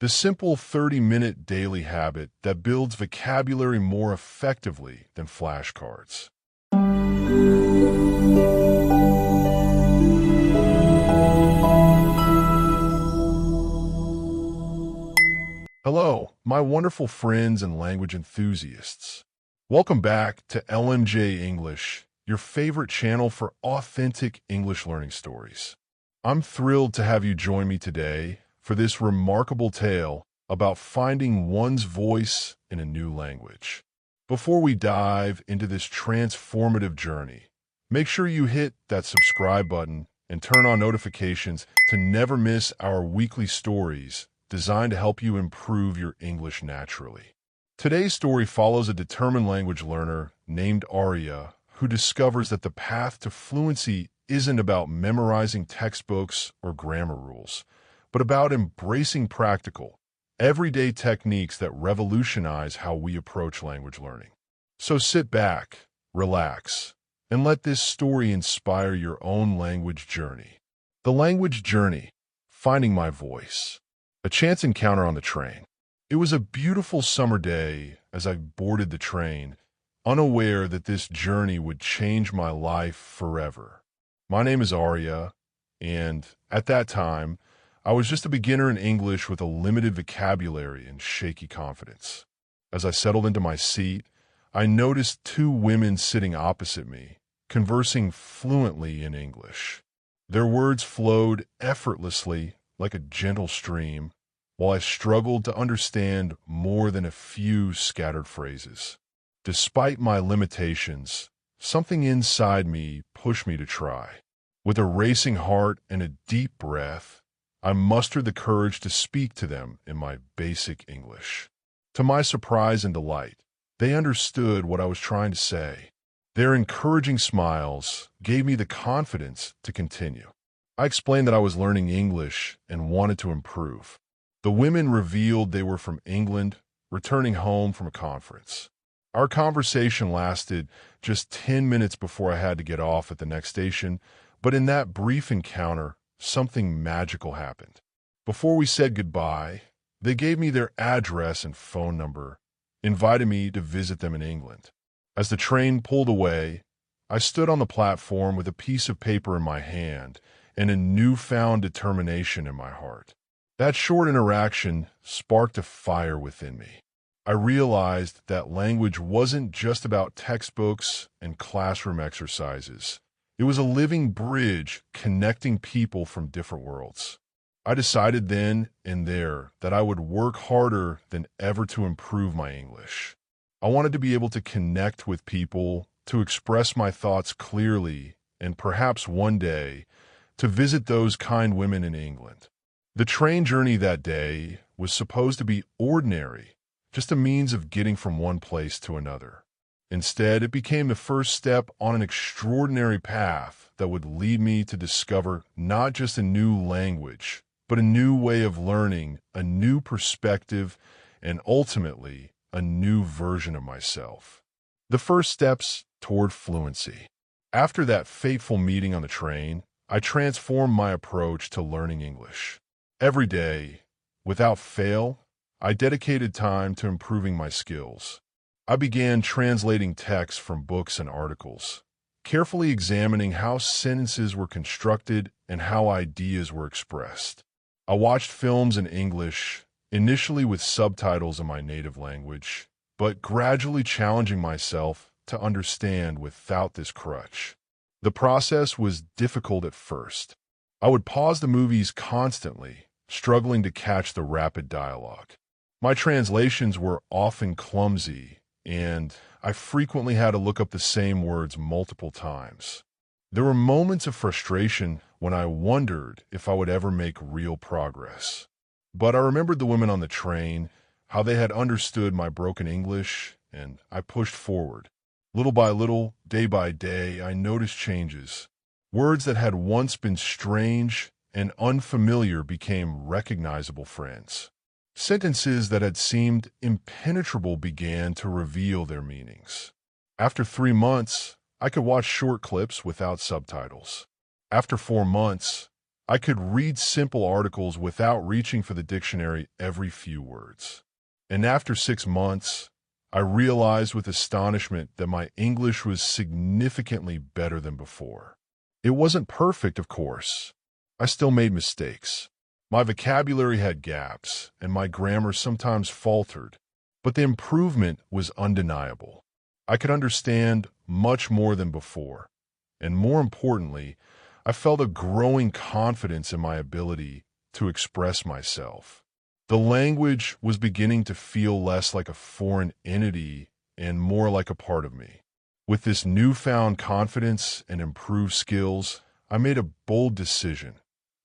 the simple 30-minute daily habit that builds vocabulary more effectively than flashcards. Hello, my wonderful friends and language enthusiasts. Welcome back to LMJ English, your favorite channel for authentic English learning stories. I'm thrilled to have you join me today for this remarkable tale about finding one's voice in a new language. Before we dive into this transformative journey, make sure you hit that subscribe button and turn on notifications to never miss our weekly stories designed to help you improve your English naturally. Today's story follows a determined language learner named Aria who discovers that the path to fluency isn't about memorizing textbooks or grammar rules, but about embracing practical, everyday techniques that revolutionize how we approach language learning. So sit back, relax, and let this story inspire your own language journey. The language journey, finding my voice. A chance encounter on the train. It was a beautiful summer day as I boarded the train, unaware that this journey would change my life forever. My name is Aria, and at that time, I was just a beginner in English with a limited vocabulary and shaky confidence. As I settled into my seat, I noticed two women sitting opposite me, conversing fluently in English. Their words flowed effortlessly like a gentle stream, while I struggled to understand more than a few scattered phrases. Despite my limitations, something inside me pushed me to try. With a racing heart and a deep breath, I mustered the courage to speak to them in my basic English. To my surprise and delight, they understood what I was trying to say. Their encouraging smiles gave me the confidence to continue. I explained that I was learning English and wanted to improve. The women revealed they were from England, returning home from a conference. Our conversation lasted just 10 minutes before I had to get off at the next station, but in that brief encounter, something magical happened. Before we said goodbye, they gave me their address and phone number, invited me to visit them in England. As the train pulled away, I stood on the platform with a piece of paper in my hand and a newfound determination in my heart. That short interaction sparked a fire within me. I realized that language wasn't just about textbooks and classroom exercises. It was a living bridge connecting people from different worlds. I decided then and there that I would work harder than ever to improve my English. I wanted to be able to connect with people, to express my thoughts clearly, and perhaps one day, to visit those kind women in England. The train journey that day was supposed to be ordinary, just a means of getting from one place to another. Instead, it became the first step on an extraordinary path that would lead me to discover not just a new language, but a new way of learning, a new perspective, and ultimately, a new version of myself. The first steps toward fluency. After that fateful meeting on the train, I transformed my approach to learning English. Every day, without fail, I dedicated time to improving my skills. I began translating texts from books and articles, carefully examining how sentences were constructed and how ideas were expressed. I watched films in English, initially with subtitles in my native language, but gradually challenging myself to understand without this crutch. The process was difficult at first. I would pause the movies constantly, struggling to catch the rapid dialogue. My translations were often clumsy, and I frequently had to look up the same words multiple times. There were moments of frustration when I wondered if I would ever make real progress. But I remembered the women on the train, how they had understood my broken English, and I pushed forward. Little by little, day by day, I noticed changes. Words that had once been strange and unfamiliar became recognizable friends. Sentences that had seemed impenetrable began to reveal their meanings. After 3 months, I could watch short clips without subtitles. After 4 months, I could read simple articles without reaching for the dictionary every few words. And after 6 months, I realized with astonishment that my English was significantly better than before. It wasn't perfect, of course. I still made mistakes. My vocabulary had gaps, and my grammar sometimes faltered, but the improvement was undeniable. I could understand much more than before, and more importantly, I felt a growing confidence in my ability to express myself. The language was beginning to feel less like a foreign entity and more like a part of me. With this newfound confidence and improved skills, I made a bold decision.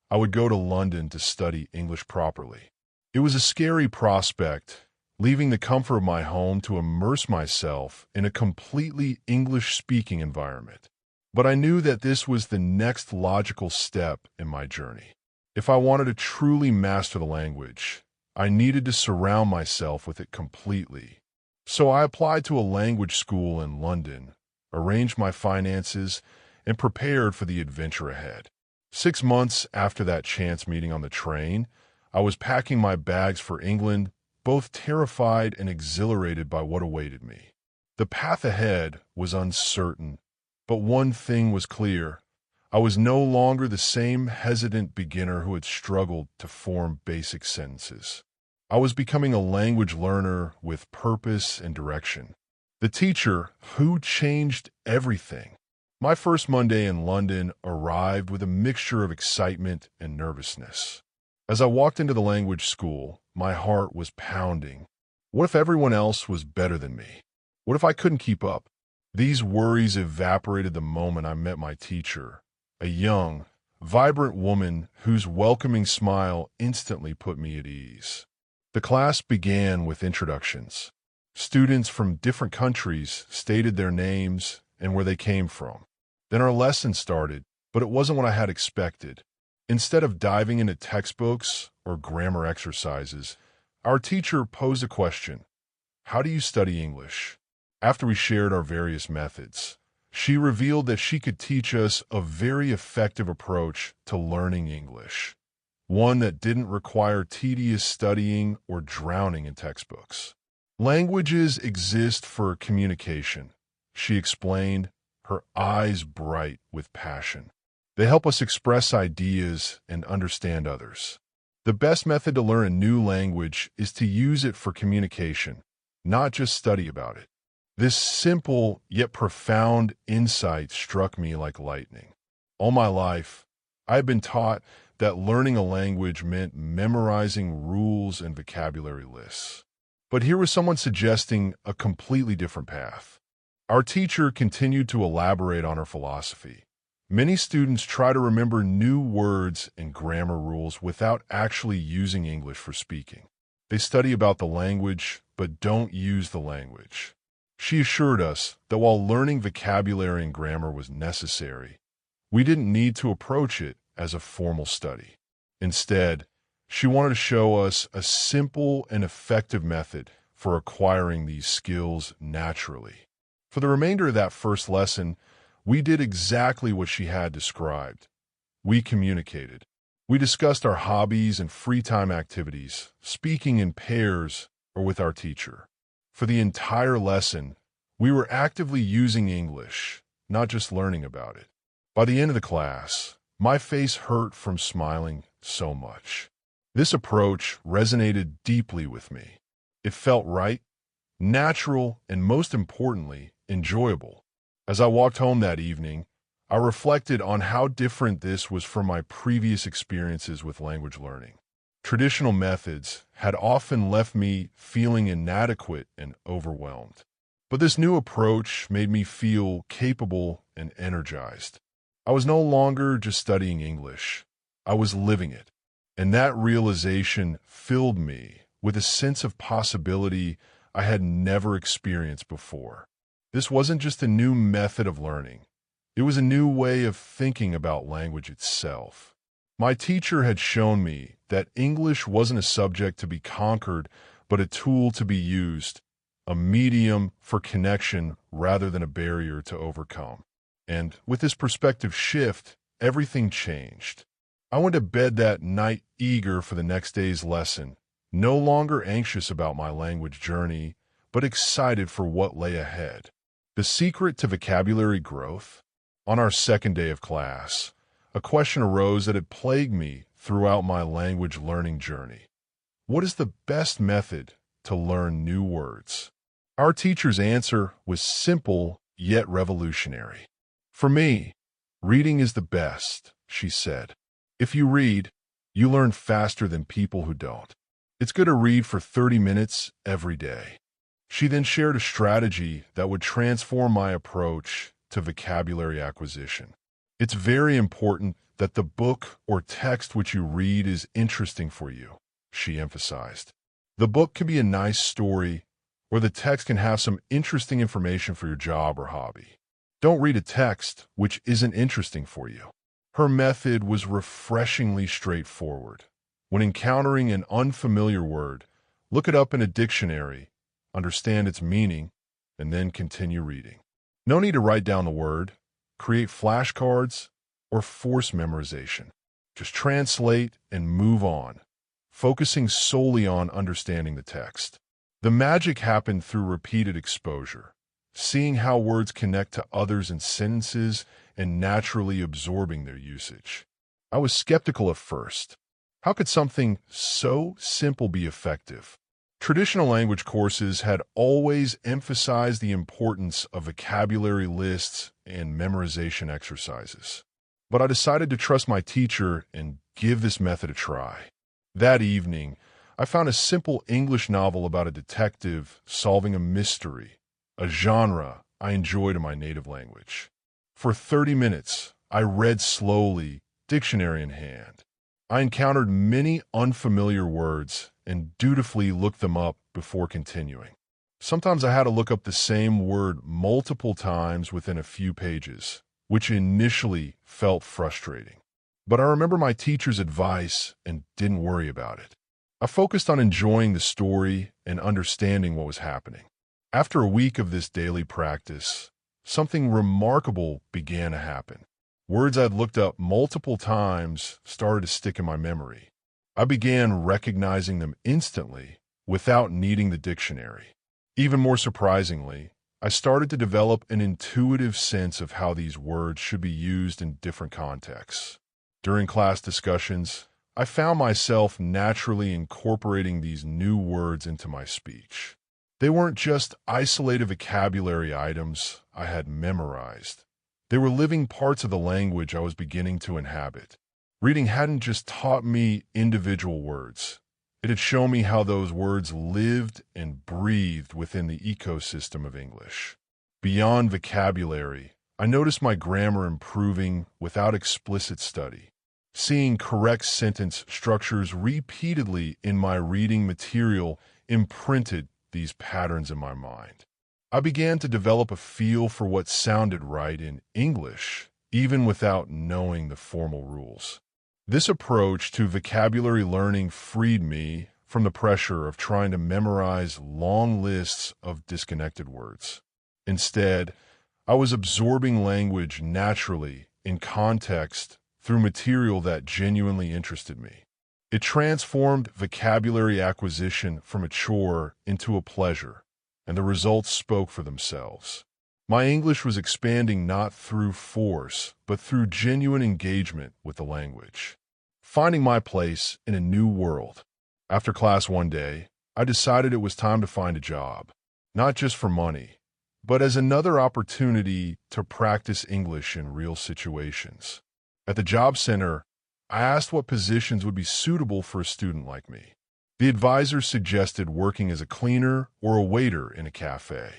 I would go to London to study English properly. It was a scary prospect, leaving the comfort of my home to immerse myself in a completely English-speaking environment. But I knew that this was the next logical step in my journey. If I wanted to truly master the language, I needed to surround myself with it completely. So I applied to a language school in London, arranged my finances, and prepared for the adventure ahead. 6 months after that chance meeting on the train, I was packing my bags for England, both terrified and exhilarated by what awaited me. The path ahead was uncertain, but one thing was clear. I was no longer the same hesitant beginner who had struggled to form basic sentences. I was becoming a language learner with purpose and direction. The teacher who changed everything. My first Monday in London arrived with a mixture of excitement and nervousness. As I walked into the language school, my heart was pounding. What if everyone else was better than me? What if I couldn't keep up? These worries evaporated the moment I met my teacher, a young, vibrant woman whose welcoming smile instantly put me at ease. The class began with introductions. Students from different countries stated their names and where they came from. Then our lesson started, but it wasn't what I had expected. Instead of diving into textbooks or grammar exercises, our teacher posed a question: how do you study English? After we shared our various methods, she revealed that she could teach us a very effective approach to learning English, one that didn't require tedious studying or drowning in textbooks. Languages exist for communication, she explained, her eyes bright with passion. They help us express ideas and understand others. The best method to learn a new language is to use it for communication, not just study about it. This simple yet profound insight struck me like lightning. All my life, I had been taught that learning a language meant memorizing rules and vocabulary lists. But here was someone suggesting a completely different path. Our teacher continued to elaborate on her philosophy. Many students try to remember new words and grammar rules without actually using English for speaking. They study about the language, but don't use the language. She assured us that while learning vocabulary and grammar was necessary, we didn't need to approach it as a formal study. Instead, she wanted to show us a simple and effective method for acquiring these skills naturally. For the remainder of that first lesson, we did exactly what she had described. We communicated. We discussed our hobbies and free time activities, speaking in pairs or with our teacher. For the entire lesson, we were actively using English, not just learning about it. By the end of the class, my face hurt from smiling so much. This approach resonated deeply with me. It felt right, natural, and most importantly, enjoyable. As I walked home that evening, I reflected on how different this was from my previous experiences with language learning. Traditional methods had often left me feeling inadequate and overwhelmed. But this new approach made me feel capable and energized. I was no longer just studying English. I was living it. And that realization filled me with a sense of possibility I had never experienced before. This wasn't just a new method of learning. It was a new way of thinking about language itself. My teacher had shown me that English wasn't a subject to be conquered, but a tool to be used, a medium for connection rather than a barrier to overcome. And with this perspective shift, everything changed. I went to bed that night eager for the next day's lesson, no longer anxious about my language journey, but excited for what lay ahead. The secret to vocabulary growth? On our second day of class, a question arose that had plagued me throughout my language learning journey. What is the best method to learn new words? Our teacher's answer was simple yet revolutionary. For me, reading is the best, she said. If you read, you learn faster than people who don't. It's good to read for 30 minutes every day. She then shared a strategy that would transform my approach to vocabulary acquisition. It's very important that the book or text which you read is interesting for you, she emphasized. The book can be a nice story, or the text can have some interesting information for your job or hobby. Don't read a text which isn't interesting for you. Her method was refreshingly straightforward. When encountering an unfamiliar word, look it up in a dictionary, understand its meaning, and then continue reading. No need to write down the word, create flashcards, or force memorization. Just translate and move on, focusing solely on understanding the text. The magic happened through repeated exposure, seeing how words connect to others in sentences and naturally absorbing their usage. I was skeptical at first. How could something so simple be effective? Traditional language courses had always emphasized the importance of vocabulary lists and memorization exercises. But I decided to trust my teacher and give this method a try. That evening, I found a simple English novel about a detective solving a mystery, a genre I enjoyed in my native language. For 30 minutes, I read slowly, dictionary in hand. I encountered many unfamiliar words and dutifully looked them up before continuing. Sometimes I had to look up the same word multiple times within a few pages, which initially felt frustrating. But I remember my teacher's advice and didn't worry about it. I focused on enjoying the story and understanding what was happening. After a week of this daily practice, something remarkable began to happen. Words I'd looked up multiple times started to stick in my memory. I began recognizing them instantly without needing the dictionary. Even more surprisingly, I started to develop an intuitive sense of how these words should be used in different contexts. During class discussions, I found myself naturally incorporating these new words into my speech. They weren't just isolated vocabulary items I had memorized. They were living parts of the language I was beginning to inhabit. Reading hadn't just taught me individual words. It had shown me how those words lived and breathed within the ecosystem of English. Beyond vocabulary, I noticed my grammar improving without explicit study. Seeing correct sentence structures repeatedly in my reading material imprinted these patterns in my mind. I began to develop a feel for what sounded right in English, even without knowing the formal rules. This approach to vocabulary learning freed me from the pressure of trying to memorize long lists of disconnected words. Instead, I was absorbing language naturally in context through material that genuinely interested me. It transformed vocabulary acquisition from a chore into a pleasure, and the results spoke for themselves. My English was expanding not through force, but through genuine engagement with the language. Finding my place in a new world. After class one day, I decided it was time to find a job, not just for money, but as another opportunity to practice English in real situations. At the job center, I asked what positions would be suitable for a student like me. The advisor suggested working as a cleaner or a waiter in a cafe.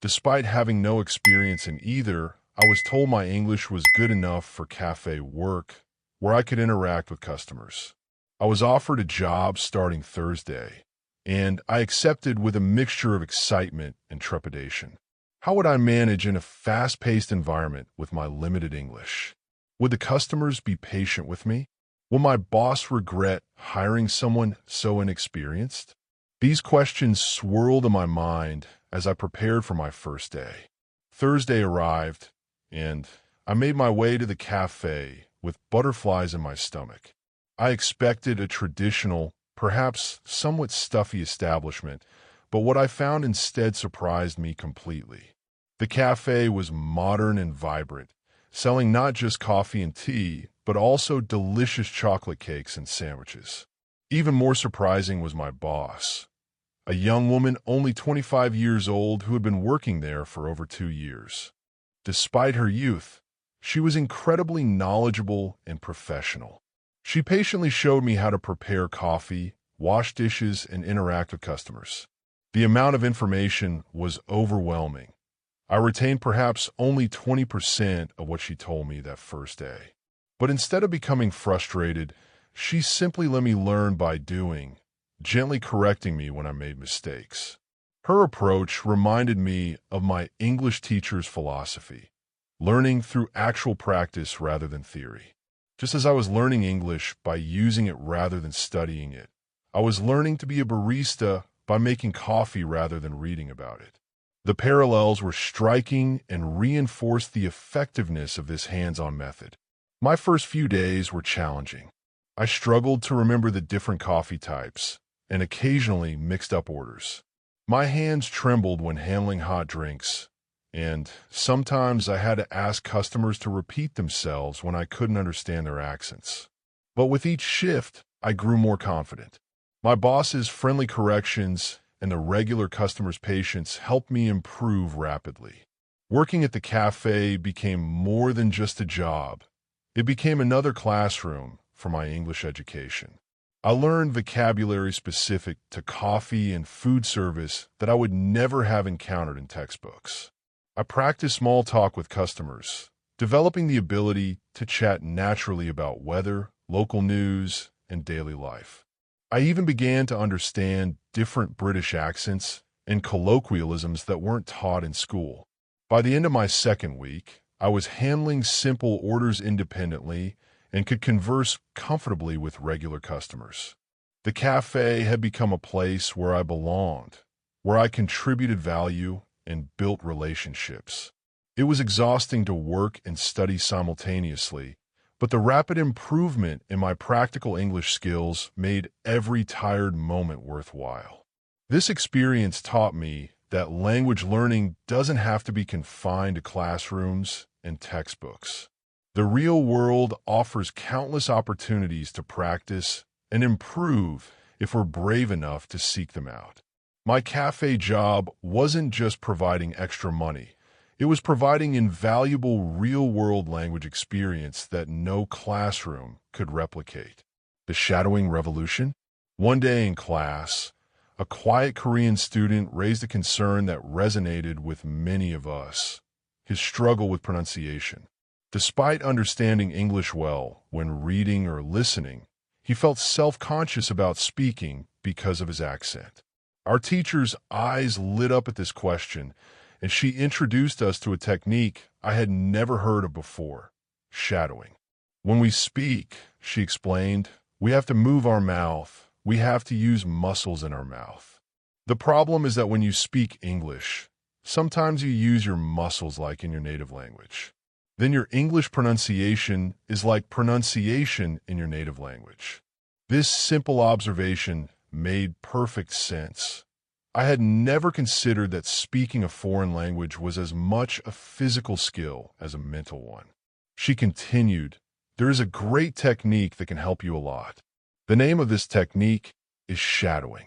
Despite having no experience in either, I was told my English was good enough for cafe work, where I could interact with customers. I was offered a job starting Thursday, and I accepted with a mixture of excitement and trepidation. How would I manage in a fast-paced environment with my limited English? Would the customers be patient with me? Will my boss regret hiring someone so inexperienced? These questions swirled in my mind as I prepared for my first day. Thursday arrived, and I made my way to the cafe with butterflies in my stomach. I expected a traditional, perhaps somewhat stuffy establishment, but what I found instead surprised me completely. The cafe was modern and vibrant, selling not just coffee and tea, but also delicious chocolate cakes and sandwiches. Even more surprising was my boss, a young woman only 25 years old who had been working there for over 2 years. Despite her youth, she was incredibly knowledgeable and professional. She patiently showed me how to prepare coffee, wash dishes, and interact with customers. The amount of information was overwhelming. I retained perhaps only 20% of what she told me that first day. But instead of becoming frustrated, she simply let me learn by doing, gently correcting me when I made mistakes. Her approach reminded me of my English teacher's philosophy, learning through actual practice rather than theory. Just as I was learning English by using it rather than studying it, I was learning to be a barista by making coffee rather than reading about it. The parallels were striking and reinforced the effectiveness of this hands-on method. My first few days were challenging. I struggled to remember the different coffee types and occasionally mixed up orders. My hands trembled when handling hot drinks, and sometimes I had to ask customers to repeat themselves when I couldn't understand their accents. But with each shift, I grew more confident. My boss's friendly corrections and the regular customers' patience helped me improve rapidly. Working at the cafe became more than just a job. It became another classroom for my English education. I learned vocabulary specific to coffee and food service that I would never have encountered in textbooks. I practiced small talk with customers, developing the ability to chat naturally about weather, local news, and daily life. I even began to understand different British accents and colloquialisms that weren't taught in school. By the end of my second week, I was handling simple orders independently and could converse comfortably with regular customers. The cafe had become a place where I belonged, where I contributed value and built relationships. It was exhausting to work and study simultaneously, but the rapid improvement in my practical English skills made every tired moment worthwhile. This experience taught me that language learning doesn't have to be confined to classrooms and textbooks. The real world offers countless opportunities to practice and improve if we're brave enough to seek them out. My cafe job wasn't just providing extra money. It was providing invaluable real-world language experience that no classroom could replicate. The shadowing revolution? One day in class, a quiet Korean student raised a concern that resonated with many of us: his struggle with pronunciation. Despite understanding English well when reading or listening, he felt self-conscious about speaking because of his accent. Our teacher's eyes lit up at this question, and she introduced us to a technique I had never heard of before: shadowing. When we speak, she explained, we have to move our mouth. We have to use muscles in our mouth. The problem is that when you speak English, sometimes you use your muscles like in your native language. Then your English pronunciation is like pronunciation in your native language. This simple observation made perfect sense. I had never considered that speaking a foreign language was as much a physical skill as a mental one. She continued, there is a great technique that can help you a lot. The name of this technique is shadowing.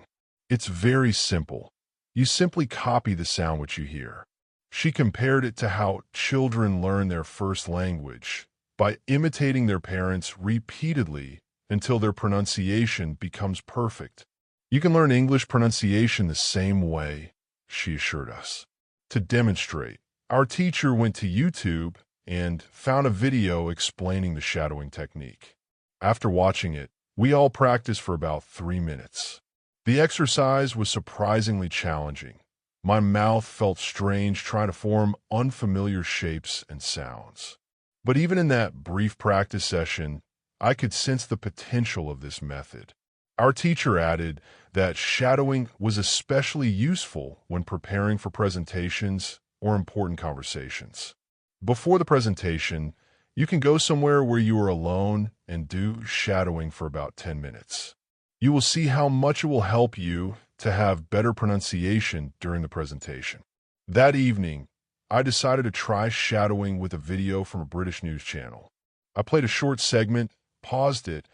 It's very simple. You simply copy the sound which you hear. She compared it to how children learn their first language, by imitating their parents repeatedly until their pronunciation becomes perfect. You can learn English pronunciation the same way, she assured us. To demonstrate, our teacher went to YouTube and found a video explaining the shadowing technique. After watching it, we all practiced for about 3 minutes. The exercise was surprisingly challenging. My mouth felt strange trying to form unfamiliar shapes and sounds. But even in that brief practice session, I could sense the potential of this method. Our teacher added that shadowing was especially useful when preparing for presentations or important conversations. Before the presentation, You can go somewhere where you are alone and do shadowing for about 10 minutes. You will see how much it will help you to have better pronunciation during the presentation. That evening, I decided to try shadowing with a video from a British news channel. I played a short segment, paused it,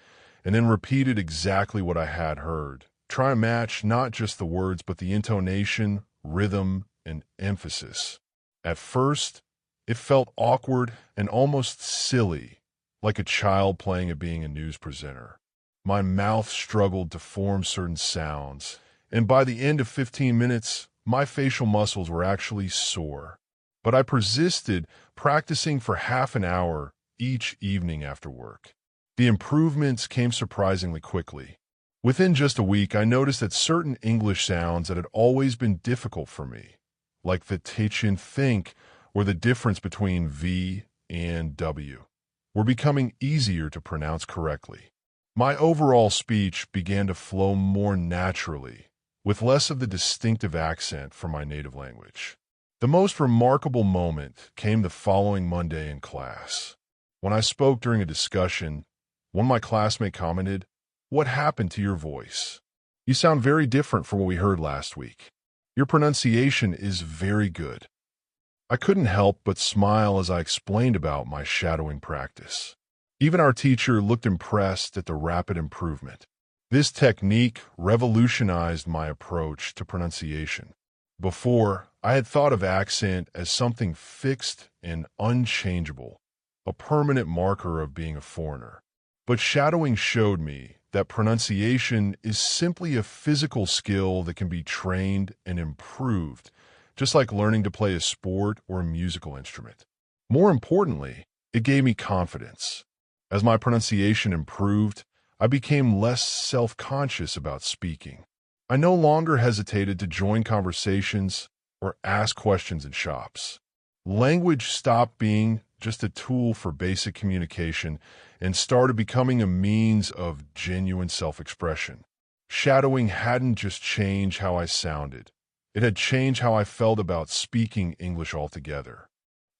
and then repeated exactly what I had heard. Try and match not just the words, but the intonation, rhythm, and emphasis. At first, it felt awkward and almost silly, like a child playing at being a news presenter. My mouth struggled to form certain sounds, and by the end of 15 minutes, my facial muscles were actually sore. But I persisted, practicing for half an hour each evening after work. The improvements came surprisingly quickly. Within just a week, I noticed that certain English sounds that had always been difficult for me, like the tch and think, or the difference between V and W, were becoming easier to pronounce correctly. My overall speech began to flow more naturally, with less of the distinctive accent from my native language. The most remarkable moment came the following Monday in class. When I spoke during a discussion, one of my classmates commented, "What happened to your voice? You sound very different from what we heard last week. Your pronunciation is very good." I couldn't help but smile as I explained about my shadowing practice. Even our teacher looked impressed at the rapid improvement. This technique revolutionized my approach to pronunciation. Before, I had thought of accent as something fixed and unchangeable, a permanent marker of being a foreigner. But shadowing showed me that pronunciation is simply a physical skill that can be trained and improved, just like learning to play a sport or a musical instrument. More importantly, it gave me confidence. As my pronunciation improved, I became less self-conscious about speaking. I no longer hesitated to join conversations or ask questions in shops. Language stopped being just a tool for basic communication and started becoming a means of genuine self-expression. Shadowing hadn't just changed how I sounded. It had changed how I felt about speaking English altogether.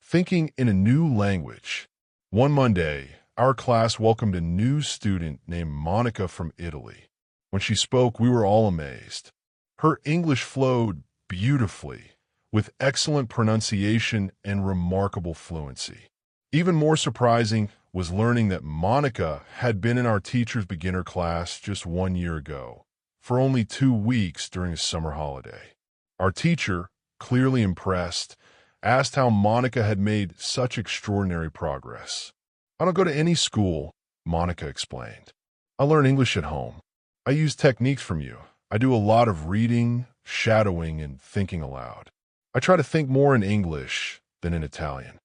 Thinking in a new language. One Monday, our class welcomed a new student named Monica from Italy. When she spoke, we were all amazed. Her English flowed beautifully, with excellent pronunciation and remarkable fluency. Even more surprising was learning that Monica had been in our teacher's beginner class just 1 year ago, for only 2 weeks during a summer holiday. Our teacher, clearly impressed, asked how Monica had made such extraordinary progress. "I don't go to any school," Monica explained. "I learn English at home. I use techniques from you. I do a lot of reading, shadowing, and thinking aloud. I try to think more in English than in Italian."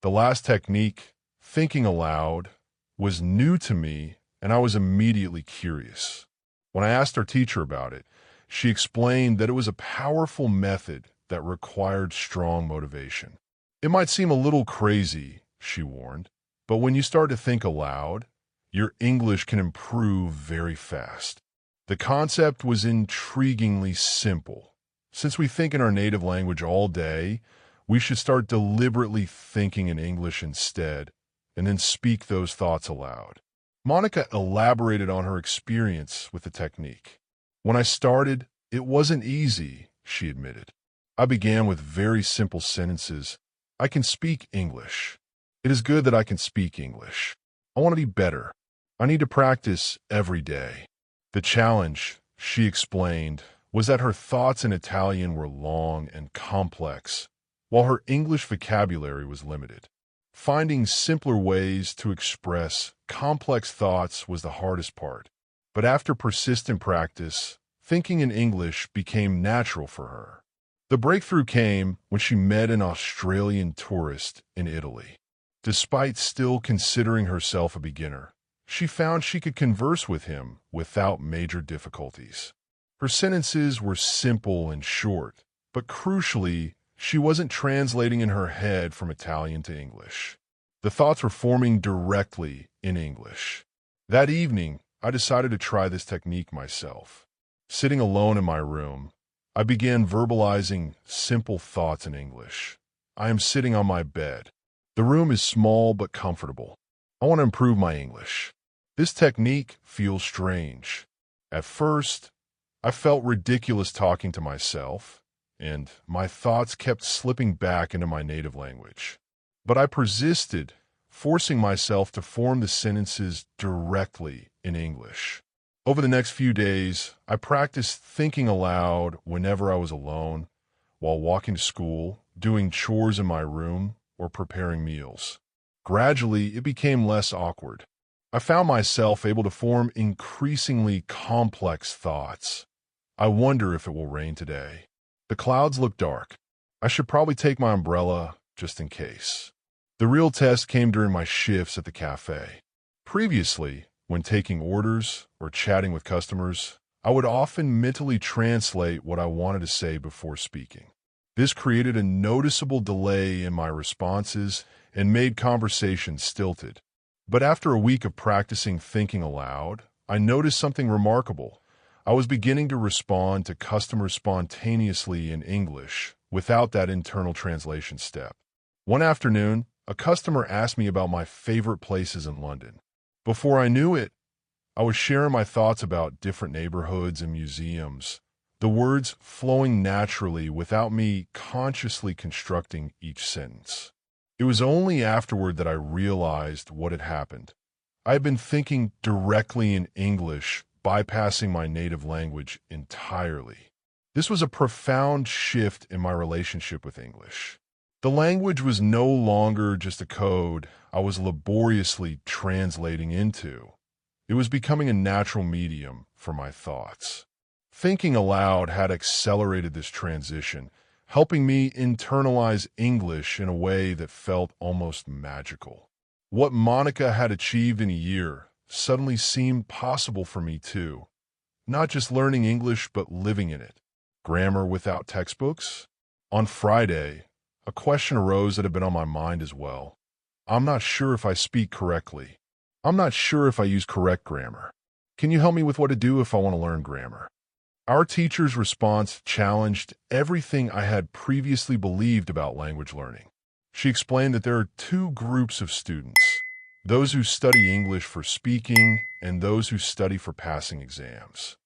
The last technique, thinking aloud, was new to me, and I was immediately curious. When I asked our teacher about it, she explained that it was a powerful method that required strong motivation. "It might seem a little crazy," she warned, "but when you start to think aloud, your English can improve very fast." The concept was intriguingly simple. Since we think in our native language all day, we should start deliberately thinking in English instead, and then speak those thoughts aloud. Monica elaborated on her experience with the technique. "When I started, it wasn't easy," she admitted. "I began with very simple sentences. I can speak English. It is good that I can speak English. I want to be better. I need to practice every day." The challenge, she explained, was that her thoughts in Italian were long and complex, while her English vocabulary was limited. Finding simpler ways to express complex thoughts was the hardest part. But after persistent practice, thinking in English became natural for her. The breakthrough came when she met an Australian tourist in Italy. Despite still considering herself a beginner, she found she could converse with him without major difficulties. Her sentences were simple and short, but crucially, she wasn't translating in her head from Italian to English. The thoughts were forming directly in English. That evening, I decided to try this technique myself. Sitting alone in my room, I began verbalizing simple thoughts in English. "I am sitting on my bed. The room is small but comfortable. I want to improve my English. This technique feels strange. At first, I felt ridiculous talking to myself, and my thoughts kept slipping back into my native language. But I persisted, forcing myself to form the sentences directly in English. Over the next few days, I practiced thinking aloud whenever I was alone, while walking to school, doing chores in my room, or preparing meals. Gradually, it became less awkward. I found myself able to form increasingly complex thoughts. I wonder if it will rain today. The clouds look dark. I should probably take my umbrella just in case. The real test came during my shifts at the cafe. Previously, when taking orders or chatting with customers, I would often mentally translate what I wanted to say before speaking. This created a noticeable delay in my responses and made conversation stilted. But after a week of practicing thinking aloud, I noticed something remarkable. I was beginning to respond to customers spontaneously in English without that internal translation step. One afternoon, a customer asked me about my favorite places in London. Before I knew it, I was sharing my thoughts about different neighborhoods and museums, the words flowing naturally without me consciously constructing each sentence. It was only afterward that I realized what had happened. I had been thinking directly in English, bypassing my native language entirely. This was a profound shift in my relationship with English. The language was no longer just a code I was laboriously translating into. It was becoming a natural medium for my thoughts. Thinking aloud had accelerated this transition, helping me internalize English in a way that felt almost magical. What Monica had achieved in a year suddenly seemed possible for me too. Not just learning English, but living in it. Grammar without textbooks? On Friday, a question arose that had been on my mind as well. I'm not sure if I speak correctly. I'm not sure if I use correct grammar. Can you help me with what to do if I want to learn grammar? Our teacher's response challenged everything I had previously believed about language learning. She explained that there are two groups of students, those who study English for speaking and those who study for passing exams.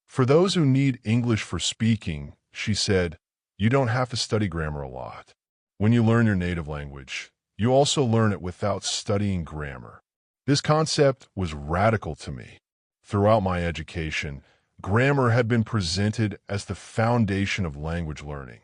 For those who need English for speaking, she said, you don't have to study grammar a lot. When you learn your native language, you also learn it without studying grammar. This concept was radical to me. Throughout my education, grammar had been presented as the foundation of language learning,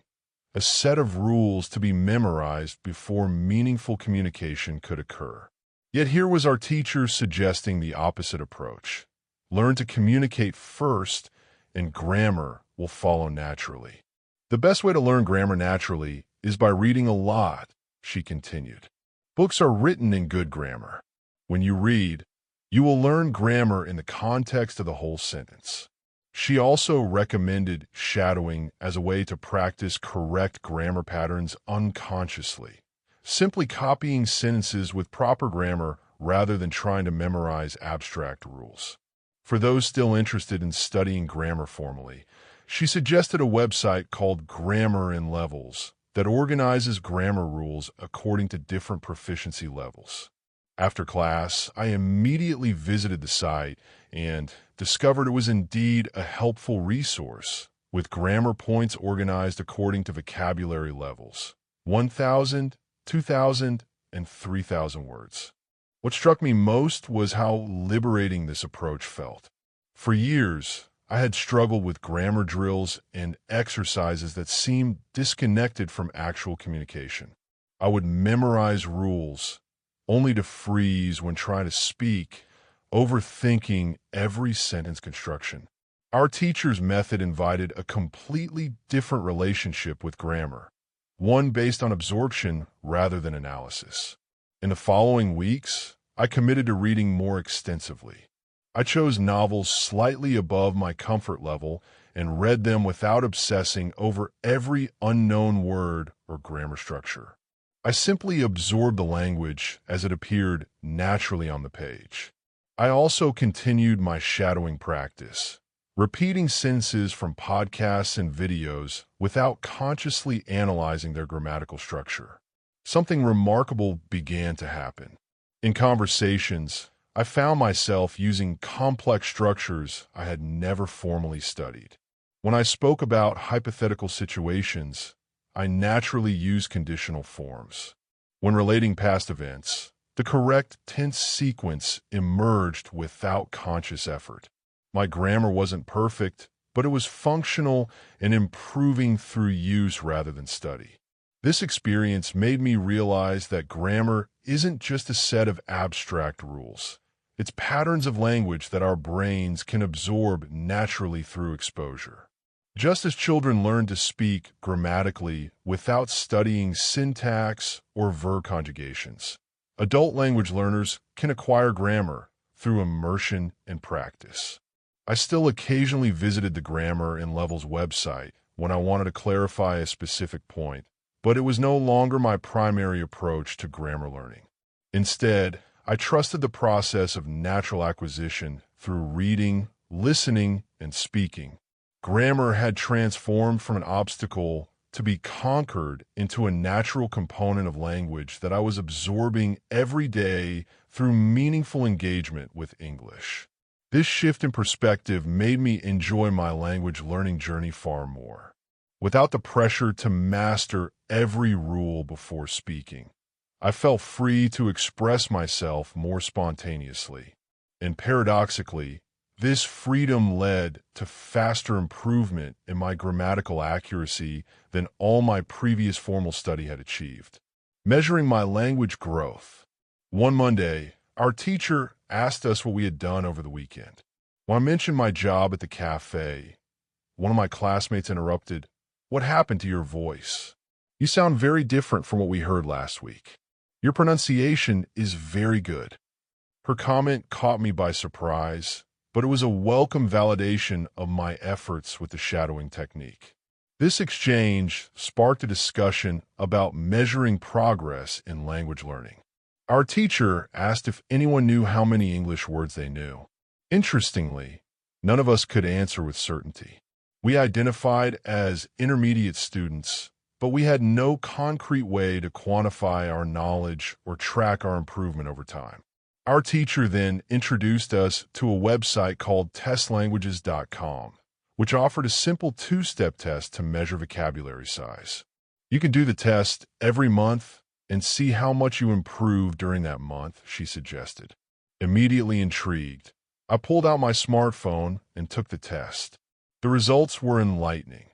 a set of rules to be memorized before meaningful communication could occur. Yet here was our teacher suggesting the opposite approach. Learn to communicate first, and grammar will follow naturally. The best way to learn grammar naturally is by reading a lot, she continued. Books are written in good grammar. When you read, you will learn grammar in the context of the whole sentence. She also recommended shadowing as a way to practice correct grammar patterns unconsciously, simply copying sentences with proper grammar rather than trying to memorize abstract rules. For those still interested in studying grammar formally, she suggested a website called Grammar in Levels that organizes grammar rules according to different proficiency levels. After class, I immediately visited the site and discovered it was indeed a helpful resource, with grammar points organized according to vocabulary levels, 1,000, 2,000, and 3,000 words. What struck me most was how liberating this approach felt. For years, I had struggled with grammar drills and exercises that seemed disconnected from actual communication. I would memorize rules, only to freeze when trying to speak, overthinking every sentence construction. Our teacher's method invited a completely different relationship with grammar, one based on absorption rather than analysis. In the following weeks, I committed to reading more extensively. I chose novels slightly above my comfort level and read them without obsessing over every unknown word or grammar structure. I simply absorbed the language as it appeared naturally on the page. I also continued my shadowing practice, repeating sentences from podcasts and videos without consciously analyzing their grammatical structure. something remarkable began to happen. In conversations, I found myself using complex structures I had never formally studied. When I spoke about hypothetical situations, I naturally used conditional forms. When relating past events, the correct tense sequence emerged without conscious effort. My grammar wasn't perfect, but it was functional and improving through use rather than study. This experience made me realize that grammar isn't just a set of abstract rules. It's patterns of language that our brains can absorb naturally through exposure. Just as children learn to speak grammatically without studying syntax or verb conjugations, adult language learners can acquire grammar through immersion and practice. I still occasionally visited the Grammar and Levels website when I wanted to clarify a specific point, but it was no longer my primary approach to grammar learning. Instead, I trusted the process of natural acquisition through reading, listening, and speaking. Grammar had transformed from an obstacle to be conquered into a natural component of language that I was absorbing every day through meaningful engagement with English. This shift in perspective made me enjoy my language learning journey far more, without the pressure to master every rule before speaking. I felt free to express myself more spontaneously, and paradoxically, this freedom led to faster improvement in my grammatical accuracy than all my previous formal study had achieved. Measuring my language growth. One Monday, our teacher asked us what we had done over the weekend. When I mentioned my job at the cafe, one of my classmates interrupted, "What happened to your voice? You sound very different from what we heard last week. Your pronunciation is very good." Her comment caught me by surprise, but it was a welcome validation of my efforts with the shadowing technique. This exchange sparked a discussion about measuring progress in language learning. Our teacher asked if anyone knew how many English words they knew. Interestingly, none of us could answer with certainty. We identified as intermediate students, but we had no concrete way to quantify our knowledge or track our improvement over time. Our teacher then introduced us to a website called testlanguages.com, which offered a simple two-step test to measure vocabulary size. You can do the test every month and see how much you improve during that month, she suggested. Immediately intrigued, I pulled out my smartphone and took the test. The results were enlightening.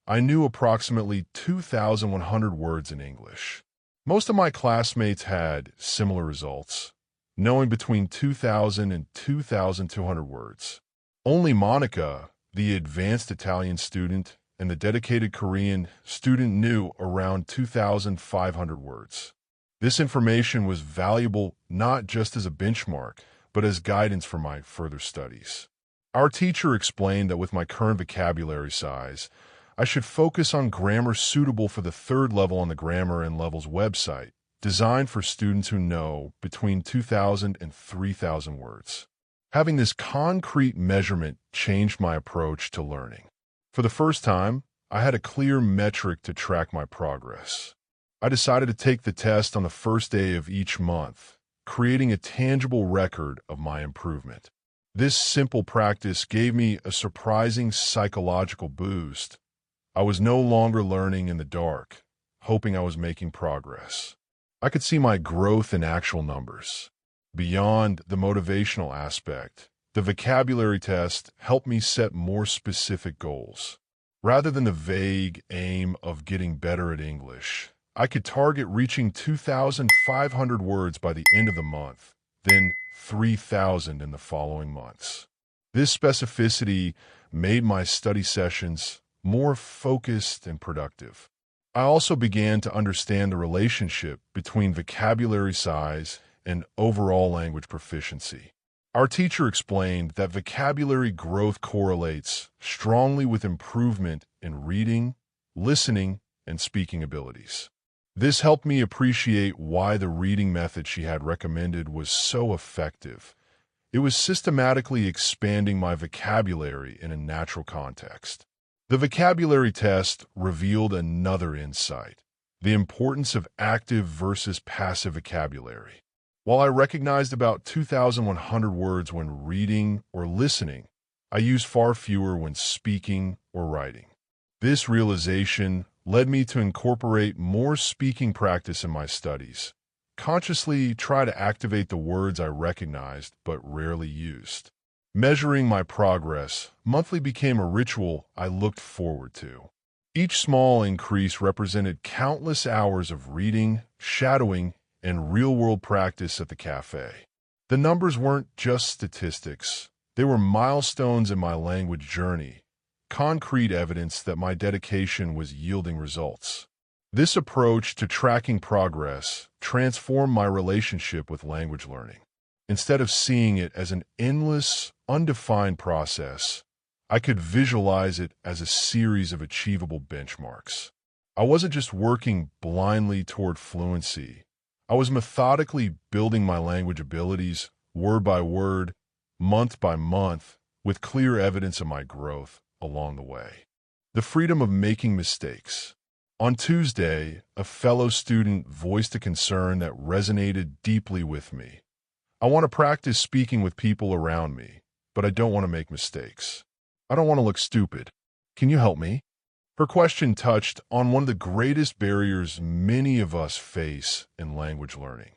I knew approximately 2,100 words in English. Most of my classmates had similar results, knowing between 2,000 and 2,200 words. Only Monica, the advanced Italian student, and the dedicated Korean student knew around 2,500 words. This information was valuable not just as a benchmark, but as guidance for my further studies. Our teacher explained that with my current vocabulary size, I should focus on grammar suitable for the third level on the Grammar and Levels website, designed for students who know between 2,000 and 3,000 words. Having this concrete measurement changed my approach to learning. For the first time, I had a clear metric to track my progress. I decided to take the test on the first day of each month, creating a tangible record of my improvement. This simple practice gave me a surprising psychological boost. I was no longer learning in the dark, hoping I was making progress. I could see my growth in actual numbers. Beyond the motivational aspect, the vocabulary test helped me set more specific goals. Rather than the vague aim of getting better at English, I could target reaching 2,500 words by the end of the month, then 3,000 in the following months. This specificity made my study sessions more focused and productive. I also began to understand the relationship between vocabulary size and overall language proficiency. Our teacher explained that vocabulary growth correlates strongly with improvement in reading, listening, and speaking abilities. This helped me appreciate why the reading method she had recommended was so effective. It was systematically expanding my vocabulary in a natural context. The vocabulary test revealed another insight. the importance of active versus passive vocabulary. While I recognized about 2,100 words when reading or listening, I use far fewer when speaking or writing. This realization led me to incorporate more speaking practice in my studies, consciously try to activate the words I recognized but rarely used. Measuring my progress monthly became a ritual I looked forward to. Each small increase represented countless hours of reading, shadowing, and real-world practice at the cafe. The numbers weren't just statistics. They were milestones in my language journey, concrete evidence that my dedication was yielding results. This approach to tracking progress transformed my relationship with language learning. Instead of seeing it as an endless, undefined process, I could visualize it as a series of achievable benchmarks. I wasn't just working blindly toward fluency. I was methodically building my language abilities, word by word, month by month, with clear evidence of my growth along the way. The freedom of making mistakes. On Tuesday, a fellow student voiced a concern that resonated deeply with me. I want to practice speaking with people around me, but I don't want to make mistakes. I don't want to look stupid. Can you help me? Her question touched on one of the greatest barriers many of us face in language learning: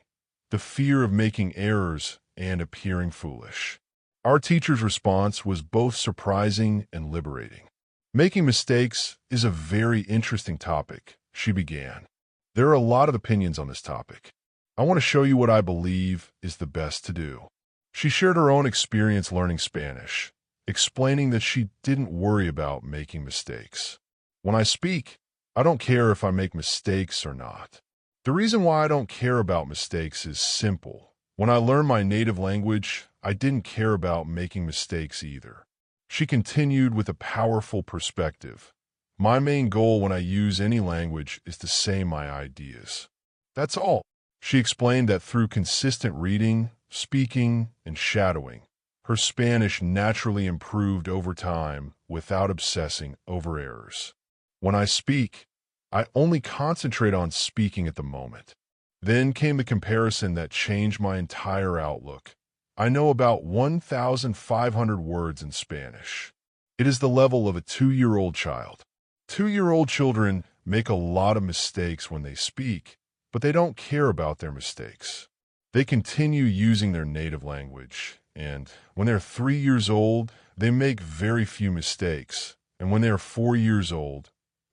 the fear of making errors and appearing foolish. Our teacher's response was both surprising and liberating. Making mistakes is a very interesting topic, she began. There are a lot of opinions on this topic. I want to show you what I believe is the best to do. She shared her own experience learning Spanish, explaining that she didn't worry about making mistakes. When I speak, I don't care if I make mistakes or not. The reason why I don't care about mistakes is simple. When I learned my native language, I didn't care about making mistakes either. She continued with a powerful perspective. My main goal when I use any language is to say my ideas. That's all. She explained that through consistent reading, speaking, and shadowing, her Spanish naturally improved over time without obsessing over errors. When I speak, I only concentrate on speaking at the moment. Then came the comparison that changed my entire outlook. I know about 1,500 words in Spanish. It is the level of a 2-year-old child. 2-year-old children make a lot of mistakes when they speak, but they don't care about their mistakes. They continue using their native language, and when they're 3 years old, they make very few mistakes, and when they're 4 years old,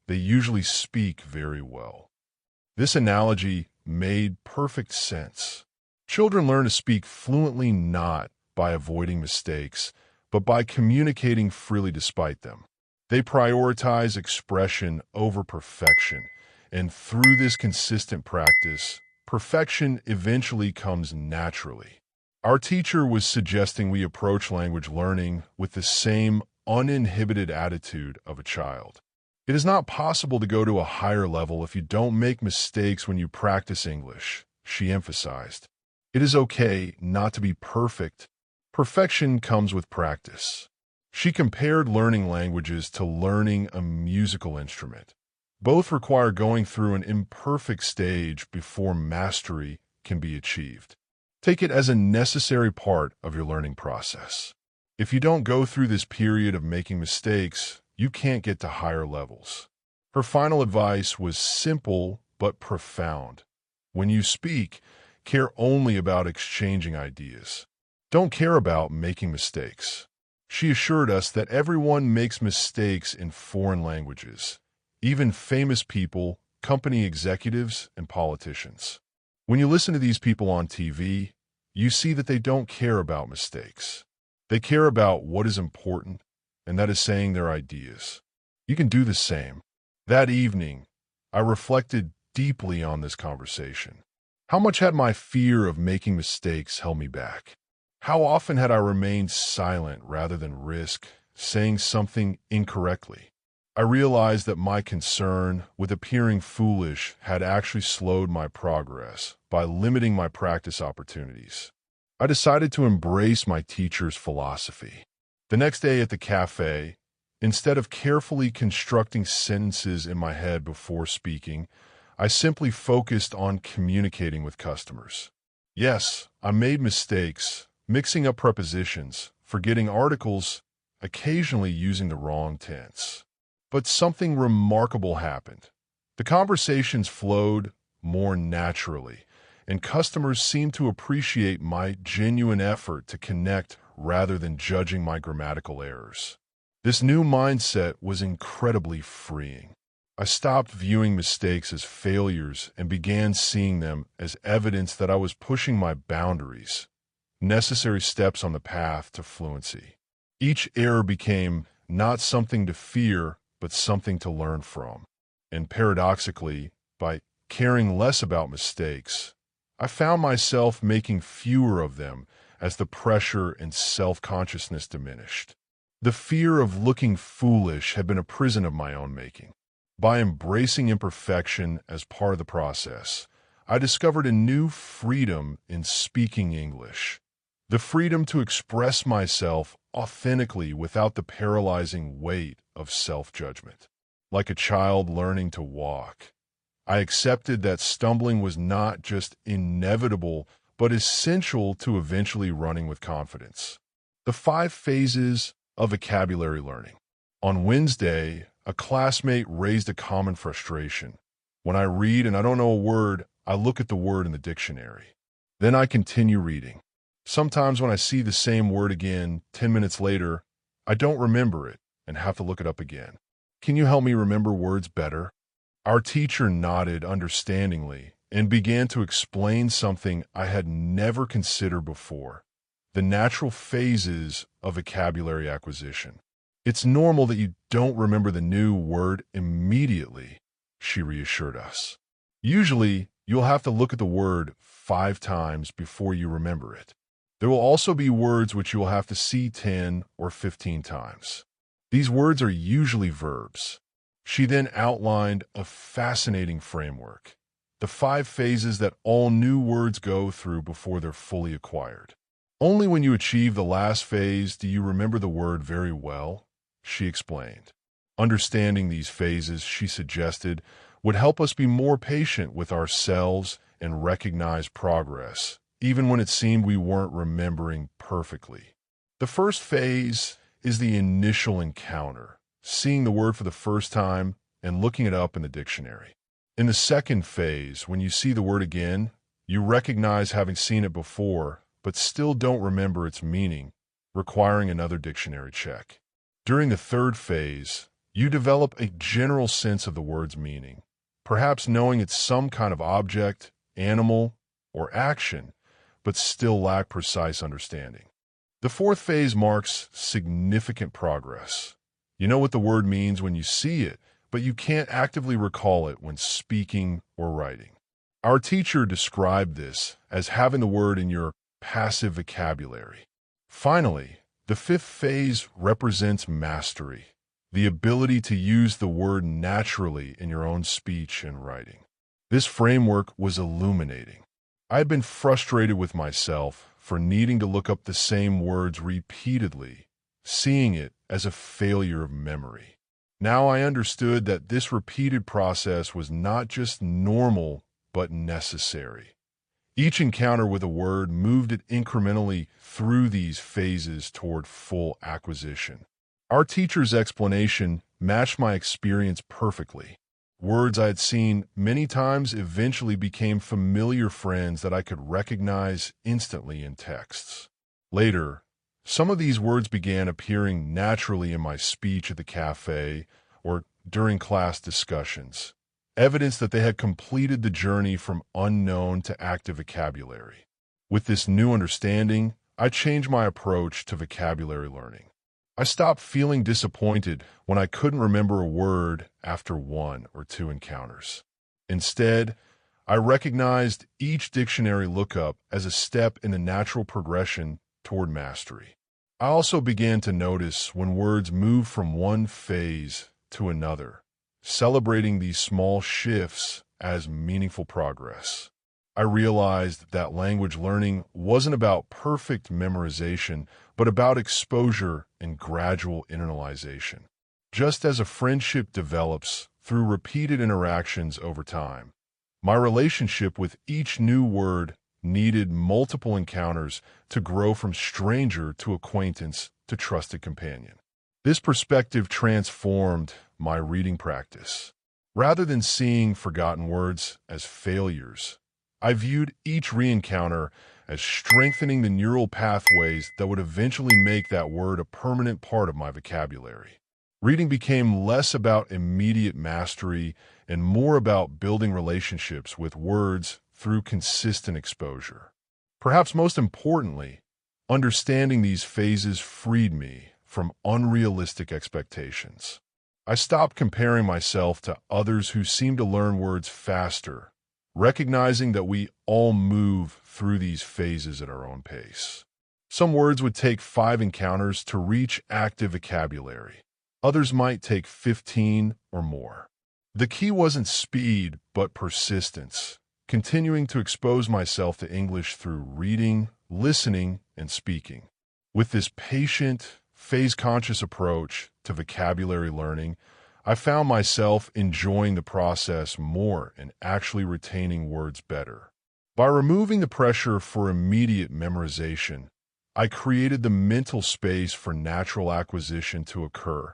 they usually speak very well. This analogy made perfect sense. Children learn to speak fluently not by avoiding mistakes, but by communicating freely despite them. They prioritize expression over perfection, and through this consistent practice, perfection eventually comes naturally. Our teacher was suggesting we approach language learning with the same uninhibited attitude of a child. It is not possible to go to a higher level if you don't make mistakes when you practice English, she emphasized. It is okay not to be perfect. Perfection comes with practice. She compared learning languages to learning a musical instrument. Both require going through an imperfect stage before mastery can be achieved. Take it as a necessary part of your learning process. If you don't go through this period of making mistakes, you can't get to higher levels. Her final advice was simple but profound. When you speak, care only about exchanging ideas. Don't care about making mistakes. She assured us that everyone makes mistakes in foreign languages, even famous people, company executives, and politicians. When you listen to these people on TV, you see that they don't care about mistakes. They care about what is important, and that is saying their ideas. You can do the same. That evening, I reflected deeply on this conversation. How much had my fear of making mistakes held me back? How often had I remained silent rather than risk saying something incorrectly? I realized that my concern with appearing foolish had actually slowed my progress by limiting my practice opportunities. I decided to embrace my teacher's philosophy. The next day at the cafe, instead of carefully constructing sentences in my head before speaking, I simply focused on communicating with customers. Yes, I made mistakes, mixing up prepositions, forgetting articles, occasionally using the wrong tense. But something remarkable happened. The conversations flowed more naturally, and customers seemed to appreciate my genuine effort to connect rather than judging my grammatical errors. This new mindset was incredibly freeing. I stopped viewing mistakes as failures and began seeing them as evidence that I was pushing my boundaries, necessary steps on the path to fluency. Each error became not something to fear, but something to learn from. And paradoxically, by caring less about mistakes, I found myself making fewer of them as the pressure and self-consciousness diminished. The fear of looking foolish had been a prison of my own making. By embracing imperfection as part of the process, I discovered a new freedom in speaking English. The freedom to express myself authentically without the paralyzing weight of self-judgment. Like a child learning to walk, I accepted that stumbling was not just inevitable, but essential to eventually running with confidence. The 5 phases of vocabulary learning. On Wednesday, a classmate raised a common frustration. When I read and I don't know a word, I look at the word in the dictionary. Then I continue reading. Sometimes when I see the same word again 10 minutes later, I don't remember it and have to look it up again. Can you help me remember words better? Our teacher nodded understandingly and began to explain something I had never considered before: the natural phases of vocabulary acquisition. It's normal that you don't remember the new word immediately, she reassured us. Usually, you'll have to look at the word 5 times before you remember it. There will also be words which you will have to see 10 or 15 times. These words are usually verbs. She then outlined a fascinating framework: the 5 phases that all new words go through before they're fully acquired. Only when you achieve the last phase do you remember the word very well, she explained. Understanding these phases, she suggested, would help us be more patient with ourselves and recognize progress, even when it seemed we weren't remembering perfectly. The first phase is the initial encounter, seeing the word for the first time and looking it up in the dictionary. In the second phase, when you see the word again, you recognize having seen it before, but still don't remember its meaning, requiring another dictionary check. During the third phase, you develop a general sense of the word's meaning, perhaps knowing it's some kind of object, animal, or action, but still lack precise understanding. The fourth phase marks significant progress. You know what the word means when you see it, but you can't actively recall it when speaking or writing. Our teacher described this as having the word in your passive vocabulary. Finally, the 5th phase represents mastery, the ability to use the word naturally in your own speech and writing. This framework was illuminating. I had been frustrated with myself for needing to look up the same words repeatedly, seeing it as a failure of memory. Now I understood that this repeated process was not just normal, but necessary. Each encounter with a word moved it incrementally through these phases toward full acquisition. Our teacher's explanation matched my experience perfectly. Words I had seen many times eventually became familiar friends that I could recognize instantly in texts. Later, some of these words began appearing naturally in my speech at the cafe or during class discussions, evidence that they had completed the journey from unknown to active vocabulary. With this new understanding, I changed my approach to vocabulary learning. I stopped feeling disappointed when I couldn't remember a word after 1 or 2 encounters. Instead, I recognized each dictionary lookup as a step in the natural progression toward mastery. I also began to notice when words moved from one phase to another, celebrating these small shifts as meaningful progress. I realized that language learning wasn't about perfect memorization, but about exposure and gradual internalization. Just as a friendship develops through repeated interactions over time, My relationship with each new word needed multiple encounters to grow from stranger to acquaintance to trusted companion. This perspective transformed my reading practice. Rather than seeing forgotten words as failures, I viewed each re-encounter as strengthening the neural pathways that would eventually make that word a permanent part of my vocabulary. Reading became less about immediate mastery and more about building relationships with words through consistent exposure. Perhaps most importantly, understanding these phases freed me from unrealistic expectations. I stopped comparing myself to others who seemed to learn words faster, recognizing that we all move through these phases at our own pace. Some words would take 5 encounters to reach active vocabulary. Others might take 15 or more. The key wasn't speed, but persistence, continuing to expose myself to English through reading, listening, and speaking. With this patient, phase-conscious approach to vocabulary learning, I found myself enjoying the process more and actually retaining words better. By removing the pressure for immediate memorization, I created the mental space for natural acquisition to occur,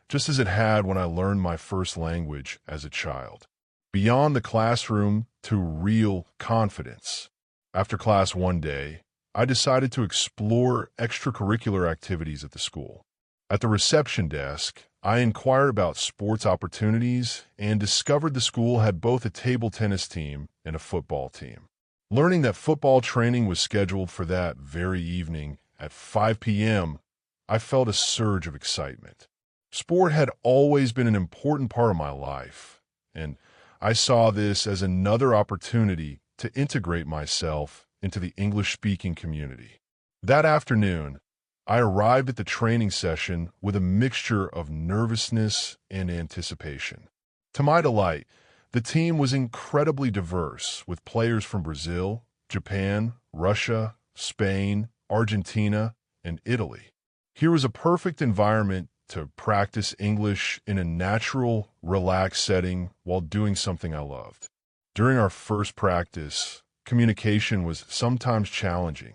just as it had when I learned my first language as a child. Beyond the classroom to real confidence. After class one day, I decided to explore extracurricular activities at the school. At the reception desk, I inquired about sports opportunities and discovered the school had both a table tennis team and a football team. Learning that football training was scheduled for that very evening at 5 p.m., I felt a surge of excitement. Sport had always been an important part of my life, and I saw this as another opportunity to integrate myself into the English-speaking community. That afternoon, I arrived at the training session with a mixture of nervousness and anticipation. To my delight, the team was incredibly diverse, with players from Brazil, Japan, Russia, Spain, Argentina, and Italy. Here was a perfect environment to practice English in a natural, relaxed setting while doing something I loved. During our first practice, communication was sometimes challenging.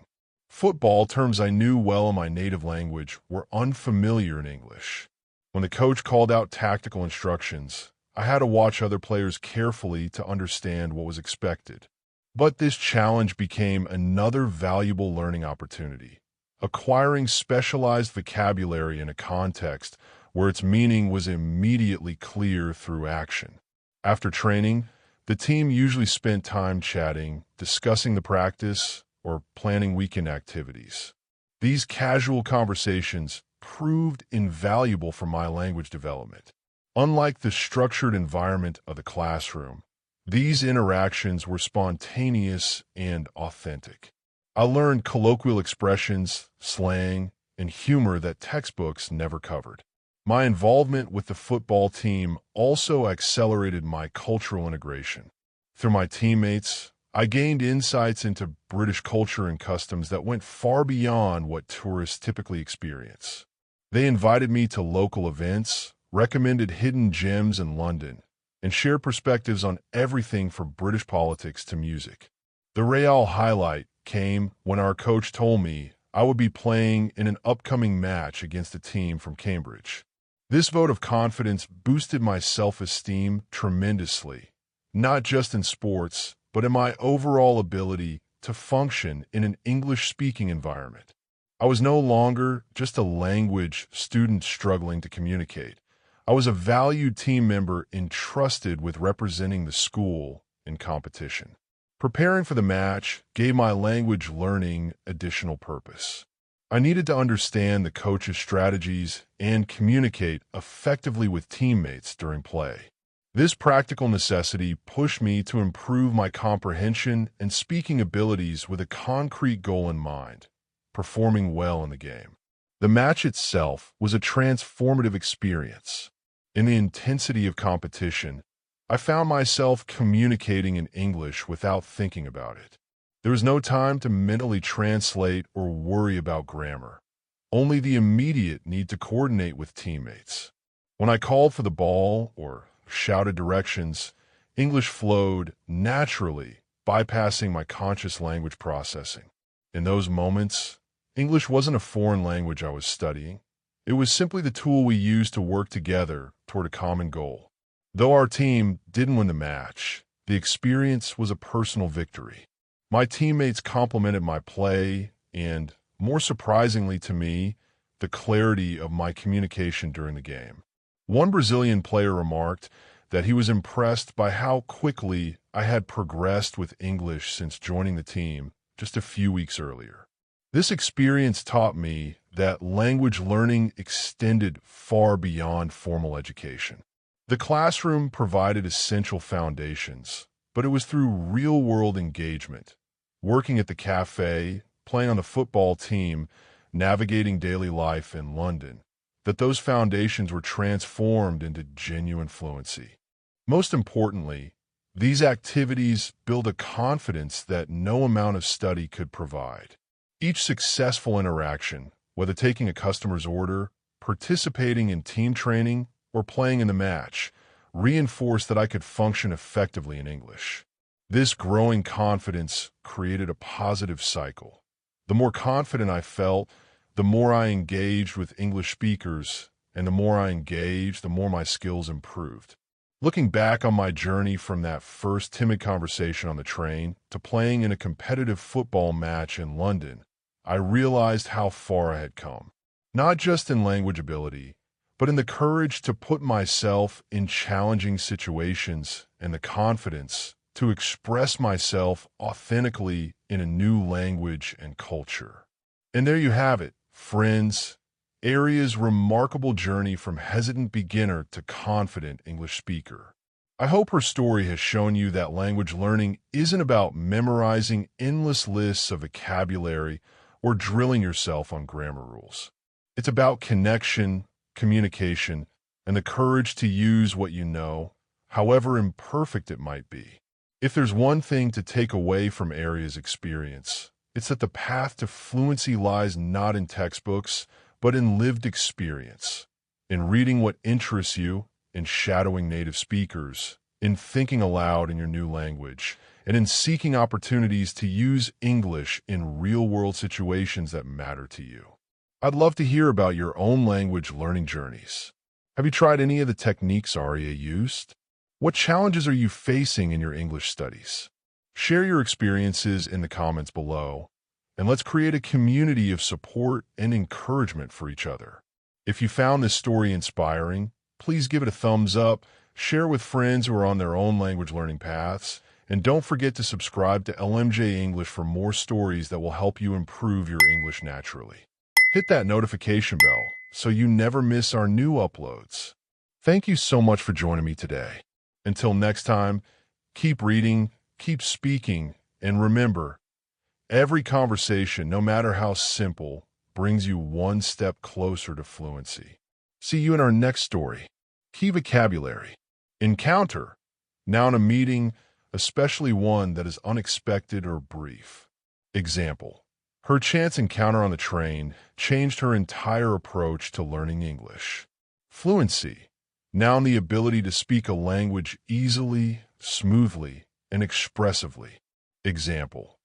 Football terms I knew well in my native language were unfamiliar in English. When the coach called out tactical instructions, I had to watch other players carefully to understand what was expected. But this challenge became another valuable learning opportunity. Acquiring specialized vocabulary in a context where its meaning was immediately clear through action. After training, the team usually spent time chatting, discussing the practice, or planning weekend activities. These casual conversations proved invaluable for my language development. Unlike the structured environment of the classroom, these interactions were spontaneous and authentic. I learned colloquial expressions, slang, and humor that textbooks never covered. My involvement with the football team also accelerated my cultural integration. Through my teammates, I gained insights into British culture and customs that went far beyond what tourists typically experience. They invited me to local events, recommended hidden gems in London, and shared perspectives on everything from British politics to music. The real highlight came when our coach told me I would be playing in an upcoming match against a team from Cambridge. This vote of confidence boosted my self-esteem tremendously, not just in sports, but in my overall ability to function in an English-speaking environment. I was no longer just a language student struggling to communicate. I was a valued team member entrusted with representing the school in competition. Preparing for the match gave my language learning additional purpose. I needed to understand the coach's strategies and communicate effectively with teammates during play. This practical necessity pushed me to improve my comprehension and speaking abilities with a concrete goal in mind, performing well in the game. The match itself was a transformative experience. In the intensity of competition, I found myself communicating in English without thinking about it. There was no time to mentally translate or worry about grammar, only the immediate need to coordinate with teammates. When I called for the ball or shouted directions, English flowed naturally, bypassing my conscious language processing. In those moments, English wasn't a foreign language I was studying. It was simply the tool we used to work together toward a common goal. Though our team didn't win the match, the experience was a personal victory. My teammates complimented my play and, more surprisingly to me, the clarity of my communication during the game. One Brazilian player remarked that he was impressed by how quickly I had progressed with English since joining the team just a few weeks earlier. This experience taught me that language learning extended far beyond formal education. The classroom provided essential foundations, but it was through real-world engagement, working at the cafe, playing on the football team, navigating daily life in London, that those foundations were transformed into genuine fluency. Most importantly, these activities build a confidence that no amount of study could provide. Each successful interaction, whether taking a customer's order, participating in team training, or playing in the match, reinforced that I could function effectively in English. This growing confidence created a positive cycle. The more confident I felt, the more I engaged with English speakers, and the more I engaged, the more my skills improved. Looking back on my journey from that first timid conversation on the train to playing in a competitive football match in London, I realized how far I had come. Not just in language ability, but in the courage to put myself in challenging situations and the confidence to express myself authentically in a new language and culture. And there you have it, friends. Aria's remarkable journey from hesitant beginner to confident English speaker. I hope her story has shown you that language learning isn't about memorizing endless lists of vocabulary or drilling yourself on grammar rules. It's about connection, communication, and the courage to use what you know, however imperfect it might be. If there's one thing to take away from Aria's experience, it's that the path to fluency lies not in textbooks, but in lived experience, in reading what interests you, in shadowing native speakers, in thinking aloud in your new language, and in seeking opportunities to use English in real-world situations that matter to you. I'd love to hear about your own language learning journeys. Have you tried any of the techniques Aria used? What challenges are you facing in your English studies? Share your experiences in the comments below, and let's create a community of support and encouragement for each other. If you found this story inspiring, please give it a thumbs up, share with friends who are on their own language learning paths, and don't forget to subscribe to LMJ English for more stories that will help you improve your English naturally. Hit that notification bell so you never miss our new uploads. Thank you so much for joining me today. Until next time, keep reading, keep speaking, and remember, every conversation, no matter how simple, brings you one step closer to fluency. See you in our next story. Key vocabulary. Encounter. Now in a meeting, especially one that is unexpected or brief. Example. Her chance encounter on the train changed her entire approach to learning English. Fluency. Noun the ability to speak a language easily, smoothly, and expressively. Example.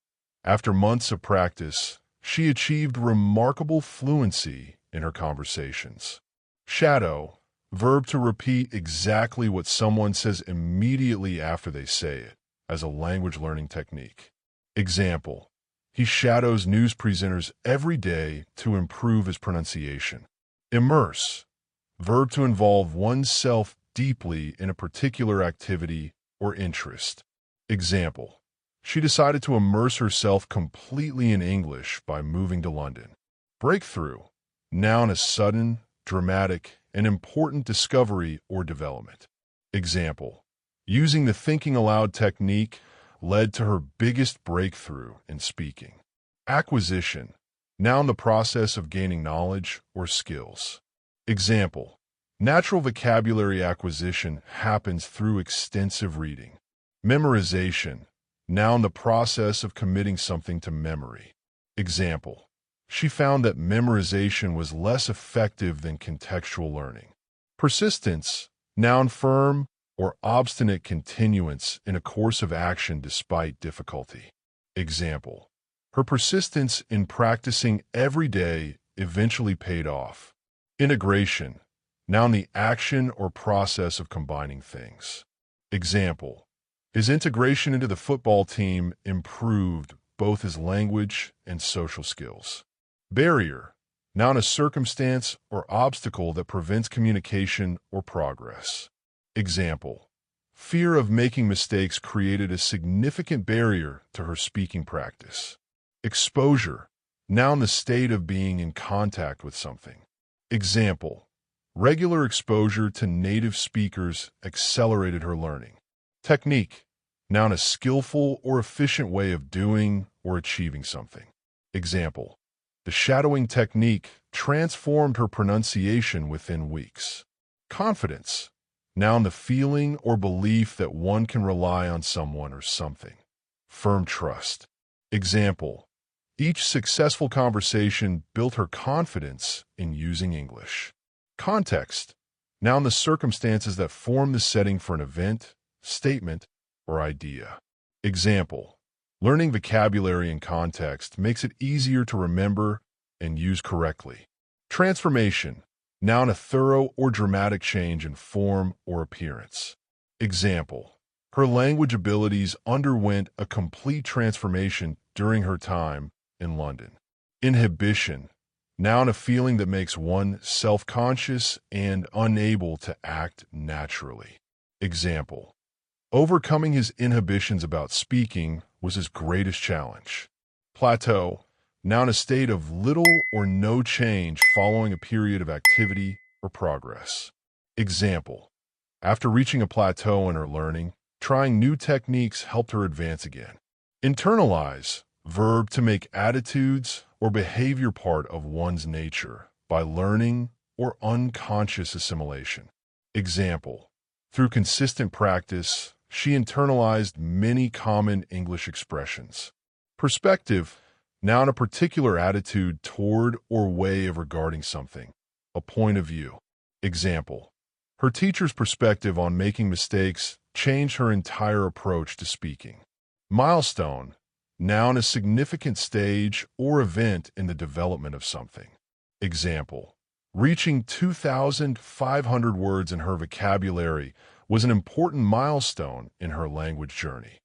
After months of practice, she achieved remarkable fluency in her conversations. Shadow. Verb to repeat exactly what someone says immediately after they say it, as a language learning technique. Example. He shadows news presenters every day to improve his pronunciation. Immerse. Verb to involve oneself deeply in a particular activity or interest. Example. She decided to immerse herself completely in English by moving to London. Breakthrough. Noun a sudden, dramatic, and important discovery or development. Example. Using the thinking aloud technique led to her biggest breakthrough in speaking. Acquisition. Noun the process of gaining knowledge or skills. Example. Natural vocabulary acquisition happens through extensive reading. Memorization. Noun the process of committing something to memory. Example. She found that memorization was less effective than contextual learning. Persistence. Noun firm, or obstinate continuance in a course of action despite difficulty. Example: her persistence in practicing every day eventually paid off. Integration, noun the action or process of combining things. Example: his integration into the football team improved both his language and social skills. Barrier, noun a circumstance or obstacle that prevents communication or progress. Example: fear of making mistakes created a significant barrier to her speaking practice. Exposure, noun the state of being in contact with something. Example: regular exposure to native speakers accelerated her learning. Technique, noun a skillful or efficient way of doing or achieving something. Example: the shadowing technique transformed her pronunciation within weeks. Confidence, noun the feeling or belief that one can rely on someone or something. Firm trust. Example: each successful conversation built her confidence in using English. Context, noun the circumstances that form the setting for an event, statement, or idea. Example: learning vocabulary in context makes it easier to remember and use correctly. Transformation, noun a thorough or dramatic change in form or appearance. Example: her language abilities underwent a complete transformation during her time in London. Inhibition, noun a feeling that makes one self-conscious and unable to act naturally. Example: overcoming his inhibitions about speaking was his greatest challenge. Plateau, noun a state of little or no change following a period of activity or progress. Example: after reaching a plateau in her learning, trying new techniques helped her advance again. Internalize, verb to make attitudes or behavior part of one's nature by learning or unconscious assimilation. Example: through consistent practice, she internalized many common English expressions. Perspective, noun a particular attitude toward or way of regarding something, a point of view. Example: her teacher's perspective on making mistakes changed her entire approach to speaking. Milestone, noun a significant stage or event in the development of something. Example: reaching 2,500 words in her vocabulary was an important milestone in her language journey.